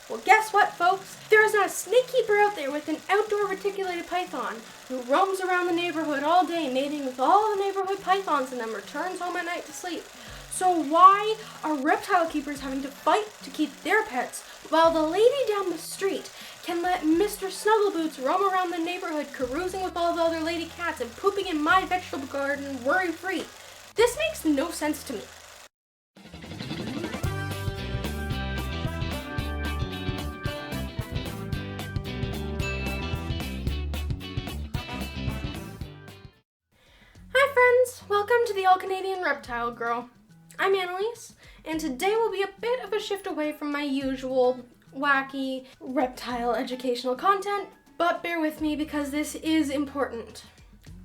Well, guess what, folks? There is not a snake keeper out there with an outdoor reticulated python who roams around the neighborhood all day, mating with all the neighborhood pythons and then returns home at night to sleep. So why are reptile keepers having to fight to keep their pets while the lady down the street can let Mr. Snuggleboots roam around the neighborhood carousing with all the other lady cats and pooping in my vegetable garden worry-free? This makes no sense to me. Hi friends, welcome to the All-Canadian Reptile Girl. I'm Annalise, and today will be a bit of a shift away from my usual wacky reptile educational content, but bear with me because this is important.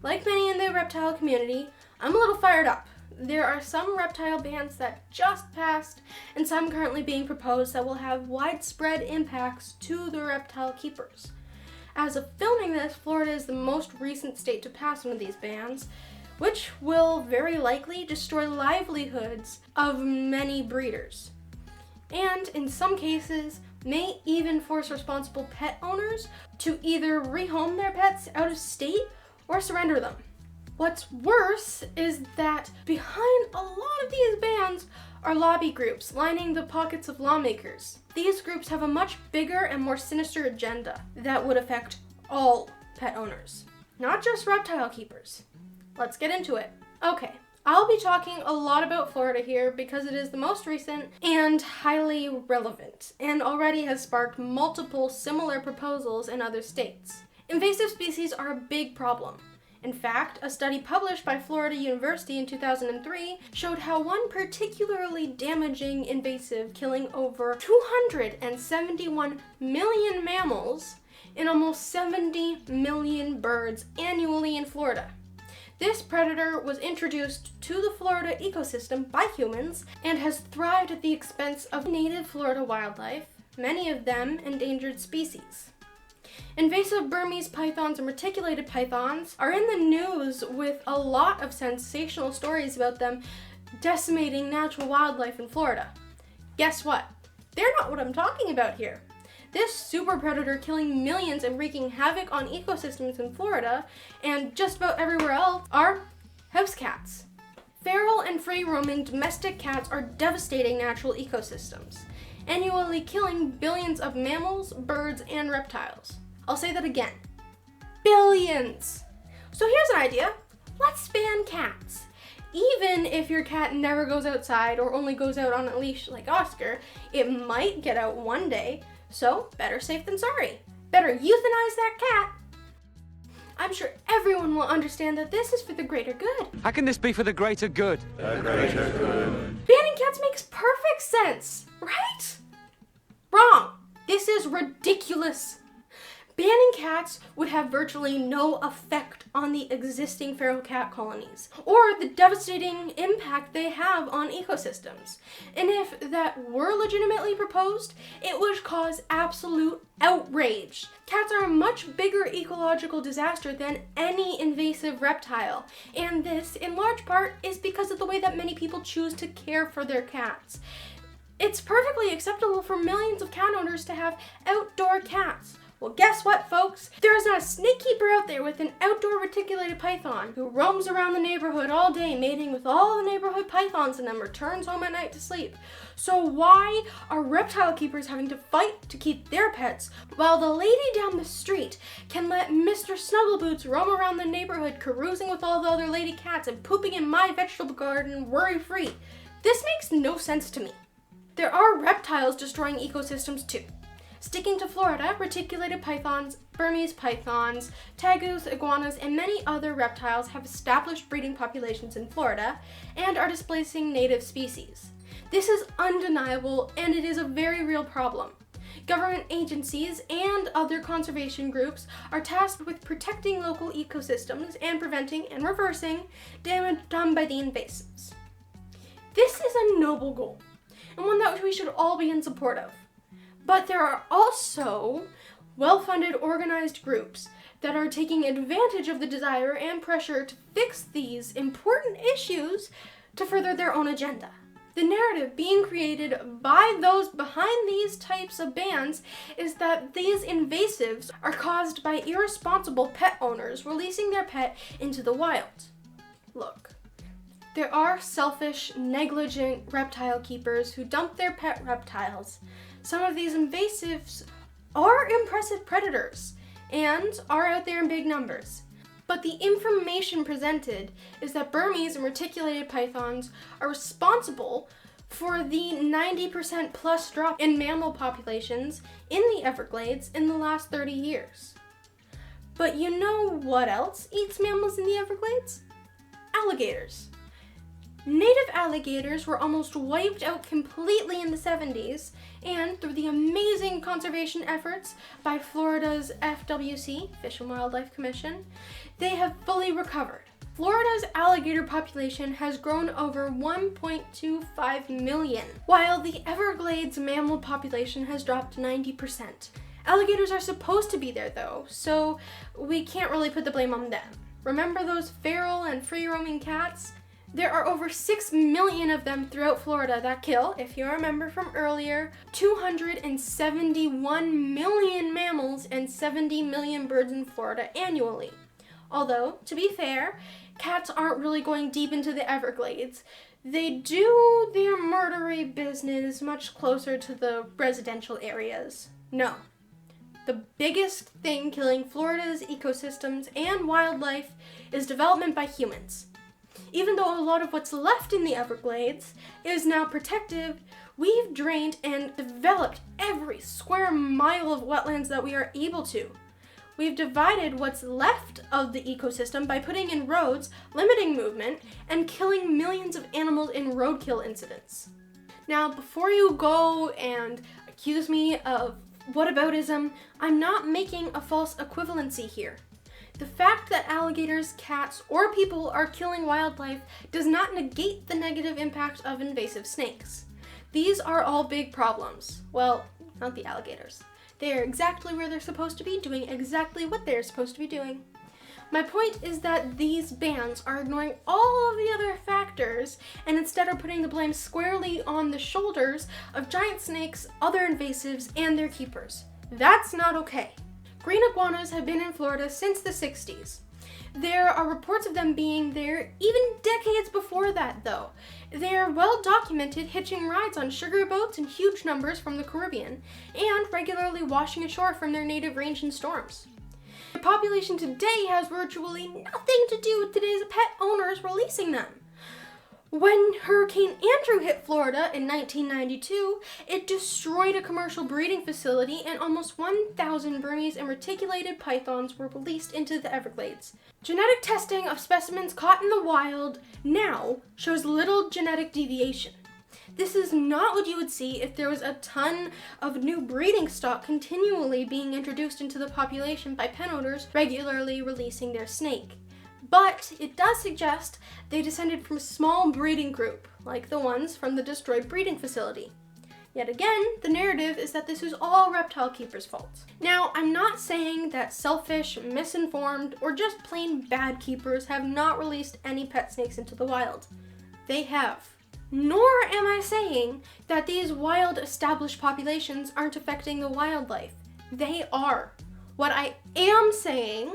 Like many in the reptile community, I'm a little fired up. There are some reptile bans that just passed and some currently being proposed that will have widespread impacts to the reptile keepers. As of filming this, Florida is the most recent state to pass one of these bans, which will very likely destroy livelihoods of many breeders, and in some cases may even force responsible pet owners to either rehome their pets out of state or surrender them. What's worse is that behind a lot of these bans are lobby groups lining the pockets of lawmakers. These groups have a much bigger and more sinister agenda that would affect all pet owners, not just reptile keepers. Let's get into it. Okay, I'll be talking a lot about Florida here because it is the most recent and highly relevant, and already has sparked multiple similar proposals in other states. Invasive species are a big problem. In fact, a study published by Florida University in 2003 showed how one particularly damaging invasive killing over 271 million mammals and almost 70 million birds annually in Florida. This predator was introduced to the Florida ecosystem by humans and has thrived at the expense of native Florida wildlife, many of them endangered species. Invasive Burmese pythons and reticulated pythons are in the news with a lot of sensational stories about them decimating natural wildlife in Florida. Guess what? They're not what I'm talking about here. This super predator killing millions and wreaking havoc on ecosystems in Florida and just about everywhere else are house cats. Feral and free-roaming domestic cats are devastating natural ecosystems, annually killing billions of mammals, birds, and reptiles. I'll say that again. Billions! So here's an idea. Let's ban cats. Even if your cat never goes outside or only goes out on a leash like Oscar, it might get out one day. So, better safe than sorry. Better euthanize that cat. I'm sure everyone will understand that this is for the greater good. How can this be for the greater good? The greater good. Banning cats makes perfect sense, right? Wrong. This is ridiculous. Banning cats would have virtually no effect on the existing feral cat colonies or the devastating impact they have on ecosystems. And if that were legitimately proposed, it would cause absolute outrage. Cats are a much bigger ecological disaster than any invasive reptile, and this, in large part, is because of the way that many people choose to care for their cats. It's perfectly acceptable for millions of cat owners to have outdoor cats. Well, guess what, folks? There is not a snake keeper out there with an outdoor reticulated python who roams around the neighborhood all day, mating with all the neighborhood pythons and then returns home at night to sleep. So why are reptile keepers having to fight to keep their pets while the lady down the street can let Mr. Snuggleboots roam around the neighborhood carousing with all the other lady cats and pooping in my vegetable garden worry-free? This makes no sense to me. There are reptiles destroying ecosystems too. Sticking to Florida, reticulated pythons, Burmese pythons, tegus, iguanas, and many other reptiles have established breeding populations in Florida and are displacing native species. This is undeniable, and it is a very real problem. Government agencies and other conservation groups are tasked with protecting local ecosystems and preventing and reversing damage done by the invasives. This is a noble goal, and one that we should all be in support of. But there are also well-funded organized groups that are taking advantage of the desire and pressure to fix these important issues to further their own agenda. The narrative being created by those behind these types of bans is that these invasives are caused by irresponsible pet owners releasing their pet into the wild. Look, there are selfish, negligent reptile keepers who dump their pet reptiles. Some of these invasives are impressive predators and are out there in big numbers. But the information presented is that Burmese and reticulated pythons are responsible for the 90% plus drop in mammal populations in the Everglades in the last 30 years. But you know what else eats mammals in the Everglades? Alligators. Native alligators were almost wiped out completely in the 70s, and through the amazing conservation efforts by Florida's FWC, Fish and Wildlife Commission, they have fully recovered. Florida's alligator population has grown over 1.25 million, while the Everglades mammal population has dropped 90%. Alligators are supposed to be there though, so we can't really put the blame on them. Remember those feral and free-roaming cats? There are over 6 million of them throughout Florida that kill, if you remember from earlier, 271 million mammals and 70 million birds in Florida annually. Although, to be fair, cats aren't really going deep into the Everglades. They do their murdery business much closer to the residential areas. No. The biggest thing killing Florida's ecosystems and wildlife is development by humans. Even though a lot of what's left in the Everglades is now protected, we've drained and developed every square mile of wetlands that we are able to. We've divided what's left of the ecosystem by putting in roads, limiting movement, and killing millions of animals in roadkill incidents. Now, before you go and accuse me of whataboutism, I'm not making a false equivalency here. The fact that alligators, cats, or people are killing wildlife does not negate the negative impact of invasive snakes. These are all big problems. Well, not the alligators. They are exactly where they're supposed to be, doing exactly what they're supposed to be doing. My point is that these bans are ignoring all of the other factors and instead are putting the blame squarely on the shoulders of giant snakes, other invasives, and their keepers. That's not okay. Green iguanas have been in Florida since the 60s. There are reports of them being there even decades before that, though. They are well documented hitching rides on sugar boats in huge numbers from the Caribbean and regularly washing ashore from their native range in storms. Their population today has virtually nothing to do with today's pet owners releasing them. When Hurricane Andrew hit Florida in 1992, it destroyed a commercial breeding facility and almost 1,000 Burmese and reticulated pythons were released into the Everglades. Genetic testing of specimens caught in the wild now shows little genetic deviation. This is not what you would see if there was a ton of new breeding stock continually being introduced into the population by pet owners regularly releasing their snake. But it does suggest they descended from a small breeding group, like the ones from the destroyed breeding facility. Yet again, the narrative is that this is all reptile keepers' fault. Now, I'm not saying that selfish, misinformed, or just plain bad keepers have not released any pet snakes into the wild. They have. Nor am I saying that these wild established populations aren't affecting the wildlife. They are. What I am saying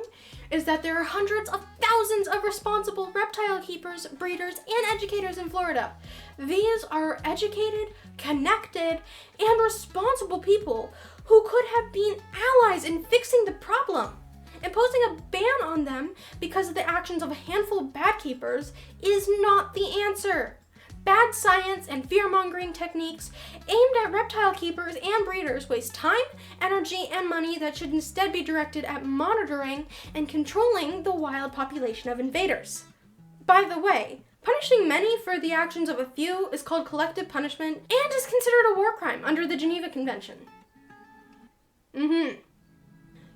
is that there are hundreds of thousands of responsible reptile keepers, breeders, and educators in Florida. These are educated, connected, and responsible people who could have been allies in fixing the problem. Imposing a ban on them because of the actions of a handful of bad keepers is not the answer. Bad science and fear-mongering techniques aimed at reptile keepers and breeders waste time, energy, and money that should instead be directed at monitoring and controlling the wild population of invaders. By the way, punishing many for the actions of a few is called collective punishment and is considered a war crime under the Geneva Convention.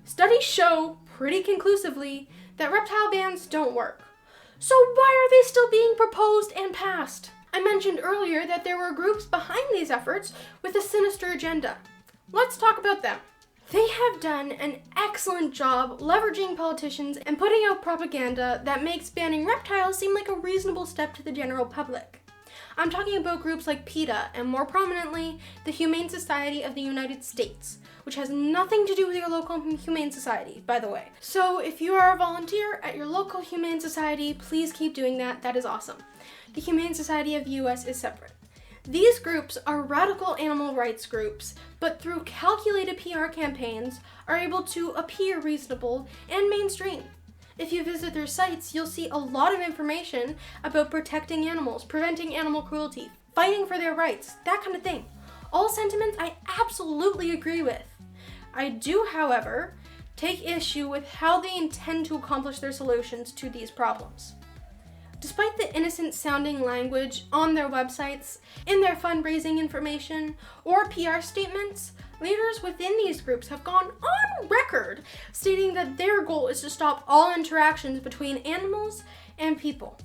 Studies show pretty conclusively that reptile bans don't work. So why are they still being proposed and passed? I mentioned earlier that there were groups behind these efforts with a sinister agenda. Let's talk about them. They have done an excellent job leveraging politicians and putting out propaganda that makes banning reptiles seem like a reasonable step to the general public. I'm talking about groups like PETA and more prominently, the Humane Society of the United States, which has nothing to do with your local Humane Society, by the way. So if you are a volunteer at your local Humane Society, please keep doing that. That is awesome. The Humane Society of the US is separate. These groups are radical animal rights groups, but through calculated PR campaigns are able to appear reasonable and mainstream. If you visit their sites, you'll see a lot of information about protecting animals, preventing animal cruelty, fighting for their rights, that kind of thing. All sentiments I absolutely agree with. I do, however, take issue with how they intend to accomplish their solutions to these problems. Despite the innocent sounding language on their websites, in their fundraising information, or PR statements, leaders within these groups have gone on record stating that their goal is to stop all interactions between animals and people.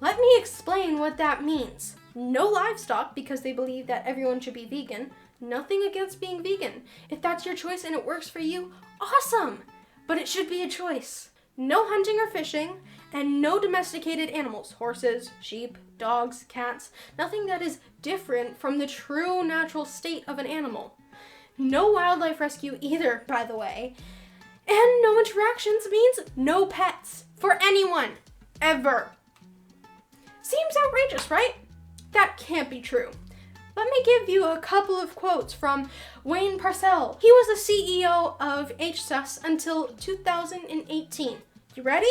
Let me explain what that means. No livestock because they believe that everyone should be vegan. Nothing against being vegan. If that's your choice and it works for you, awesome! But it should be a choice. No hunting or fishing, and no domesticated animals, horses, sheep, dogs, cats, nothing that is different from the true natural state of an animal. No wildlife rescue either, by the way. And no interactions means no pets for anyone, ever. Seems outrageous, right? That can't be true. Let me give you a couple of quotes from Wayne Parcell. He was the CEO of HSUS until 2018. You ready?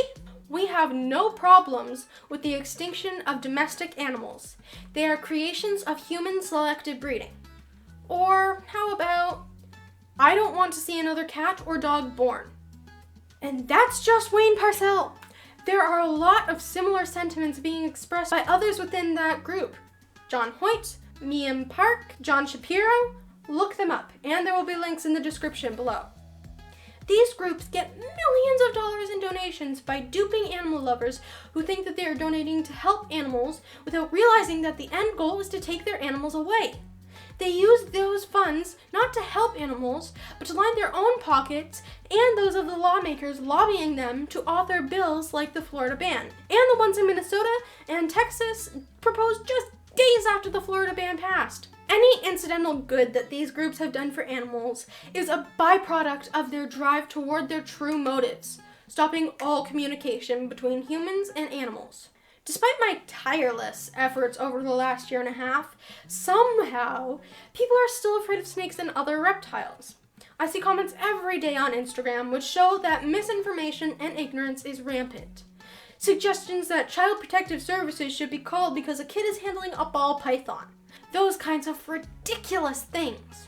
We have no problems with the extinction of domestic animals. They are creations of human-selected breeding. Or how about, I don't want to see another cat or dog born. And that's just Wayne Parcell. There are a lot of similar sentiments being expressed by others within that group. John Hoyt, Miam Park, John Shapiro, look them up, and there will be links in the description below. These groups get millions of dollars in donations by duping animal lovers who think that they are donating to help animals without realizing that the end goal is to take their animals away. They use those funds not to help animals, but to line their own pockets and those of the lawmakers lobbying them to author bills like the Florida ban, and the ones in Minnesota and Texas proposed just days after the Florida ban passed. Any incidental good that these groups have done for animals is a byproduct of their drive toward their true motives, stopping all communication between humans and animals. Despite my tireless efforts over the last year and a half, somehow people are still afraid of snakes and other reptiles. I see comments every day on Instagram which show that misinformation and ignorance is rampant. Suggestions that Child Protective Services should be called because a kid is handling a ball python. Those kinds of ridiculous things.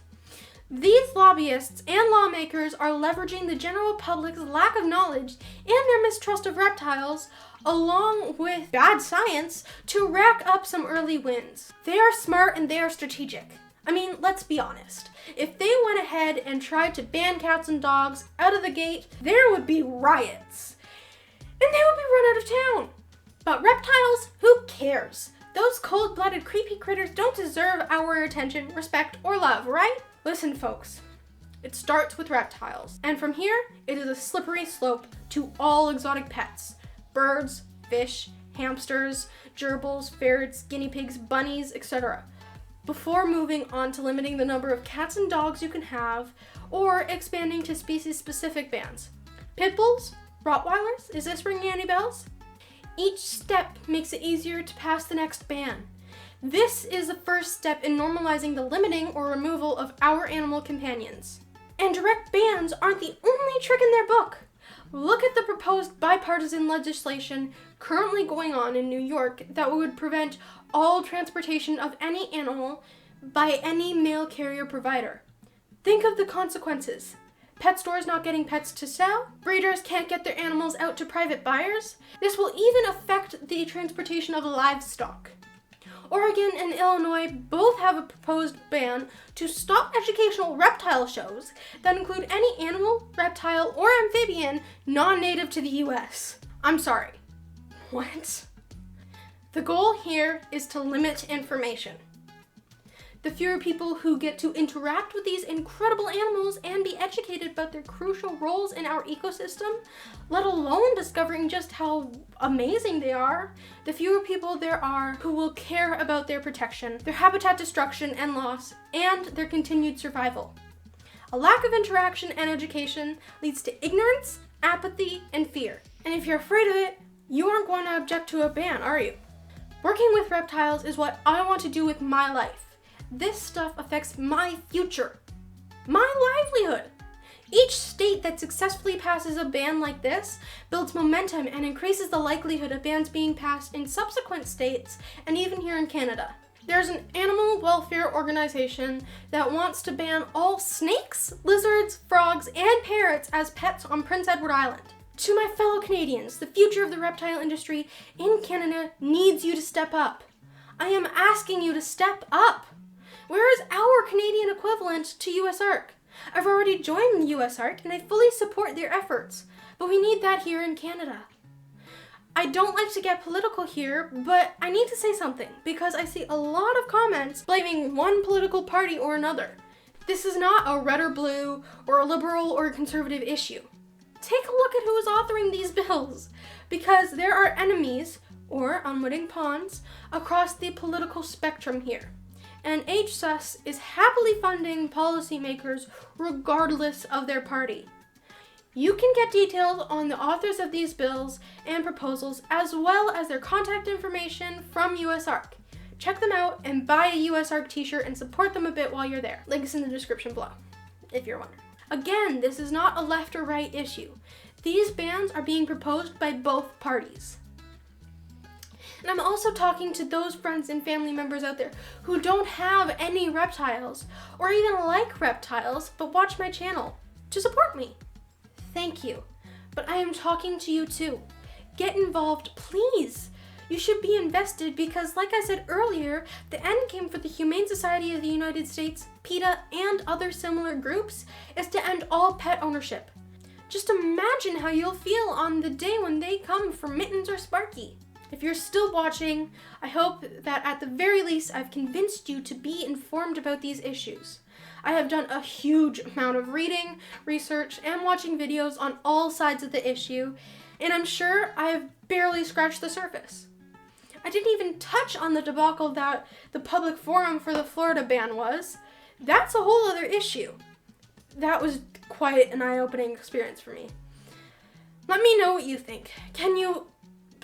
These lobbyists and lawmakers are leveraging the general public's lack of knowledge and their mistrust of reptiles, along with bad science, to rack up some early wins. They are smart and they are strategic. I mean, let's be honest. If they went ahead and tried to ban cats and dogs out of the gate, there would be riots. And they would be run out of town. But reptiles, who cares? Those cold-blooded, creepy critters don't deserve our attention, respect, or love, right? Listen, folks. It starts with reptiles. And from here, it is a slippery slope to all exotic pets. Birds, fish, hamsters, gerbils, ferrets, guinea pigs, bunnies, etc. Before moving on to limiting the number of cats and dogs you can have, or expanding to species-specific bans. Pit bulls? Rottweilers? Is this ringing any bells? Each step makes it easier to pass the next ban. This is the first step in normalizing the limiting or removal of our animal companions. And direct bans aren't the only trick in their book. Look at the proposed bipartisan legislation currently going on in New York that would prevent all transportation of any animal by any mail carrier provider. Think of the consequences. Pet stores not getting pets to sell, breeders can't get their animals out to private buyers. This will even affect the transportation of livestock. Oregon and Illinois both have a proposed ban to stop educational reptile shows that include any animal, reptile, or amphibian non-native to the US. I'm sorry. What? The goal here is to limit information. the fewer people who get to interact with these incredible animals and be educated about their crucial roles in our ecosystem, let alone discovering just how amazing they are, the fewer people there are who will care about their protection, their habitat destruction and loss, and their continued survival. A lack of interaction and education leads to ignorance, apathy, and fear. And if you're afraid of it, you aren't going to object to a ban, are you? Working with reptiles is what I want to do with my life. This stuff affects my future, my livelihood. Each state that successfully passes a ban like this builds momentum and increases the likelihood of bans being passed in subsequent states and even here in Canada. There's an animal welfare organization that wants to ban all snakes, lizards, frogs, and parrots as pets on Prince Edward Island. To my fellow Canadians, the future of the reptile industry in Canada needs you to step up. I am asking you to step up. Where is our Canadian equivalent to USARK? I've already joined the USARK and I fully support their efforts, but we need that here in Canada. I don't like to get political here, but I need to say something because I see a lot of comments blaming one political party or another. This is not a red or blue or a liberal or a conservative issue. Take a look at who is authoring these bills, because there are enemies, or unwitting pawns, across the political spectrum here. And HSUS is happily funding policymakers regardless of their party. You can get details on the authors of these bills and proposals, as well as their contact information from USARK. Check them out and buy a USARK t-shirt and support them a bit while you're there. Links in the description below, if you're wondering. Again, this is not a left or right issue. These bans are being proposed by both parties. And I'm also talking to those friends and family members out there who don't have any reptiles or even like reptiles but watch my channel to support me. Thank you. But I am talking to you too. Get involved, please. You should be invested because, like I said earlier, the end game for the Humane Society of the United States, PETA, and other similar groups is to end all pet ownership. Just imagine how you'll feel on the day when they come for Mittens or Sparky. If you're still watching, I hope that at the very least I've convinced you to be informed about these issues. I have done a huge amount of reading, research, and watching videos on all sides of the issue, and I'm sure I have barely scratched the surface. I didn't even touch on the debacle that the public forum for the Florida ban was. That's a whole other issue. That was quite an eye-opening experience for me. Let me know what you think. Can you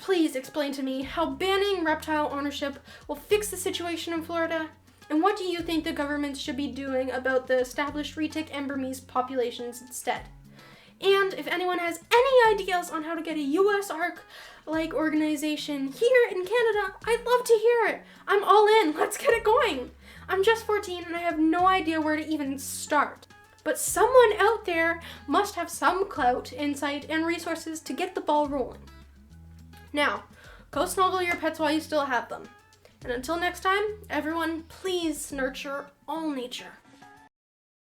please explain to me how banning reptile ownership will fix the situation in Florida? And what do you think the governments should be doing about the established retic and Burmese populations instead? And if anyone has any ideas on how to get a USARK-like organization here in Canada, I'd love to hear it. I'm all in. Let's get it going. I'm just 14 and I have no idea where to even start. But someone out there must have some clout, insight, and resources to get the ball rolling. Now, go snuggle your pets while you still have them. And until next time, everyone, please nurture all nature.